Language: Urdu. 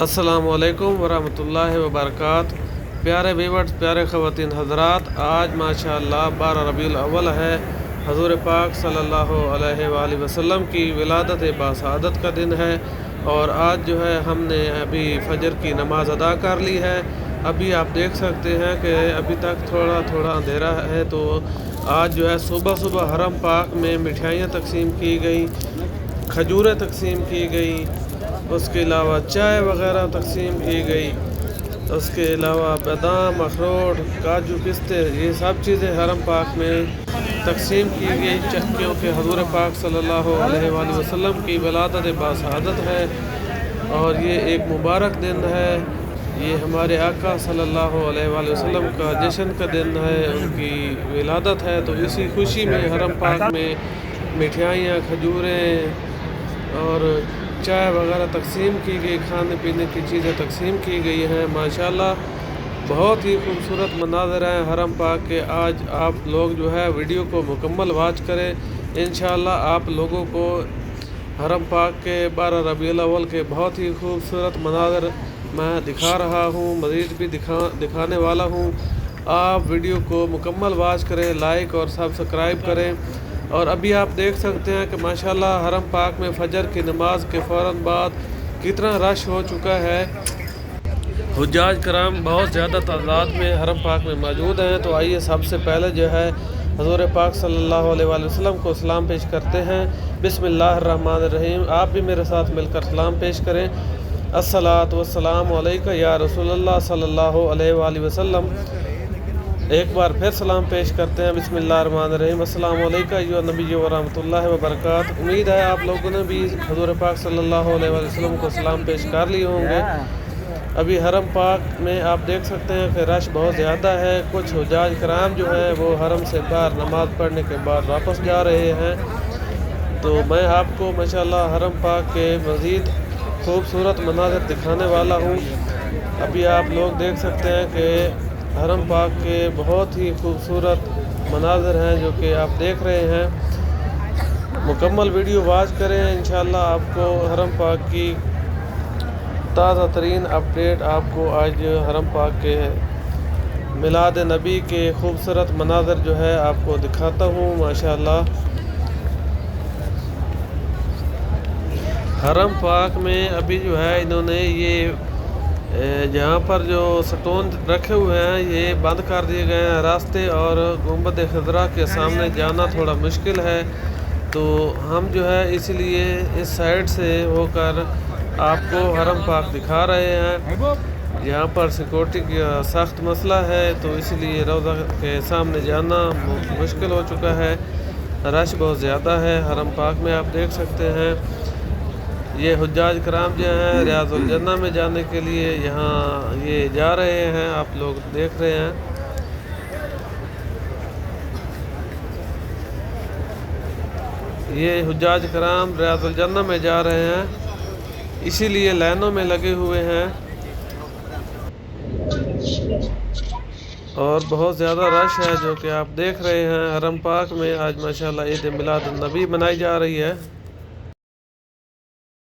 السلام علیکم ورحمۃ اللہ وبرکاتہ۔ پیارے ویورز، پیارے خواتین حضرات، آج ماشاءاللہ 12 ربیع الاول ہے۔ حضور پاک صلی اللہ علیہ وآلہ وسلم کی ولادت باسعادت کا دن ہے، اور آج جو ہے ہم نے ابھی فجر کی نماز ادا کر لی ہے۔ ابھی آپ دیکھ سکتے ہیں کہ ابھی تک تھوڑا تھوڑا اندھیرا ہے، تو آج جو ہے صبح صبح حرم پاک میں مٹھائیاں تقسیم کی گئی، کھجوریں تقسیم کی گئی، اس کے علاوہ چائے وغیرہ تقسیم کی گئی، اس کے علاوہ بادام، اخروٹ، کاجو، پستے، یہ سب چیزیں حرم پاک میں تقسیم کی گئی، کیونکہ حضور پاک صلی اللہ علیہ وآلہ وسلم کی ولادت باسعادت ہے، اور یہ ایک مبارک دن ہے۔ یہ ہمارے آقا صلی اللہ علیہ وآلہ وسلم کا جشن کا دن ہے، ان کی ولادت ہے، تو اسی خوشی میں حرم پاک میں مٹھائیاں، کھجوریں اور چائے وغیرہ تقسیم کی گئی، کھانے پینے کی چیزیں تقسیم کی گئی ہیں۔ ماشاءاللہ بہت ہی خوبصورت مناظر ہیں حرم پاک کے۔ آج آپ لوگ جو ہے ویڈیو کو مکمل واچ کریں، انشاءاللہ آپ لوگوں کو حرم پاک کے 12 ربیع الاول کے بہت ہی خوبصورت مناظر میں دکھا رہا ہوں، مزید بھی دکھانے والا ہوں۔ آپ ویڈیو کو مکمل واچ کریں، لائک اور سبسکرائب کریں۔ اور ابھی آپ دیکھ سکتے ہیں کہ ماشاءاللہ حرم پاک میں فجر کی نماز کے فوراً بعد کتنا رش ہو چکا ہے۔ حجاج کرام بہت زیادہ تعداد میں حرم پاک میں موجود ہیں، تو آئیے سب سے پہلے جو ہے حضور پاک صلی اللہ علیہ وآلہ وسلم کو سلام پیش کرتے ہیں۔ بسم اللہ الرحمن الرحیم۔ آپ بھی میرے ساتھ مل کر سلام پیش کریں۔ الصلاۃ والسلام علیکہ یا رسول اللہ صلی اللہ علیہ وآلہ وسلم۔ ایک بار پھر سلام پیش کرتے ہیں۔ بسم اللہ الرحمن الرحیم۔ السلام علیکم ایھا النبی ورحمۃ اللہ وبرکاتہ۔ امید ہے آپ لوگوں نے بھی حضور پاک صلی اللہ علیہ وآلہ وسلم کو سلام پیش کر لیے ہوں گے۔ ابھی حرم پاک میں آپ دیکھ سکتے ہیں کہ رش بہت زیادہ ہے۔ کچھ حجاج کرام جو ہیں وہ حرم سے باہر نماز پڑھنے کے بعد واپس جا رہے ہیں، تو میں آپ کو ماشاءاللہ حرم پاک کے مزید خوبصورت مناظر دکھانے والا ہوں۔ ابھی آپ لوگ دیکھ سکتے ہیں کہ حرم پاک کے بہت ہی خوبصورت مناظر ہیں جو کہ آپ دیکھ رہے ہیں۔ مکمل ویڈیو واچ کریں، انشاءاللہ آپ کو حرم پاک کی تازہ ترین اپڈیٹ آپ کو آج حرم پاک کے میلاد نبی کے خوبصورت مناظر جو ہے آپ کو دکھاتا ہوں۔ ماشاءاللہ حرم پاک میں ابھی جو ہے انہوں نے یہ جہاں پر جو سٹون رکھے ہوئے ہیں یہ بند کر دیے گئے ہیں راستے، اور گنبد خضرا کے سامنے جانا تھوڑا مشکل ہے، تو ہم جو ہے اس لیے اس سائڈ سے ہو کر آپ کو حرم پاک دکھا رہے ہیں۔ یہاں پر سیکورٹی کا سخت مسئلہ ہے، تو اس لیے روضہ کے سامنے جانا مشکل ہو چکا ہے، رش بہت زیادہ ہے حرم پاک میں۔ آپ دیکھ سکتے ہیں یہ حجاج کرام جو ہیں ریاض الجنہ میں جانے کے لیے یہاں یہ جا رہے ہیں، آپ لوگ دیکھ رہے ہیں۔ یہ حجاج کرام ریاض الجنہ میں جا رہے ہیں، اسی لیے لائنوں میں لگے ہوئے ہیں، اور بہت زیادہ رش ہے جو کہ آپ دیکھ رہے ہیں۔ حرم پاک میں آج ماشاءاللہ عید میلاد النبی منائی جا رہی ہے۔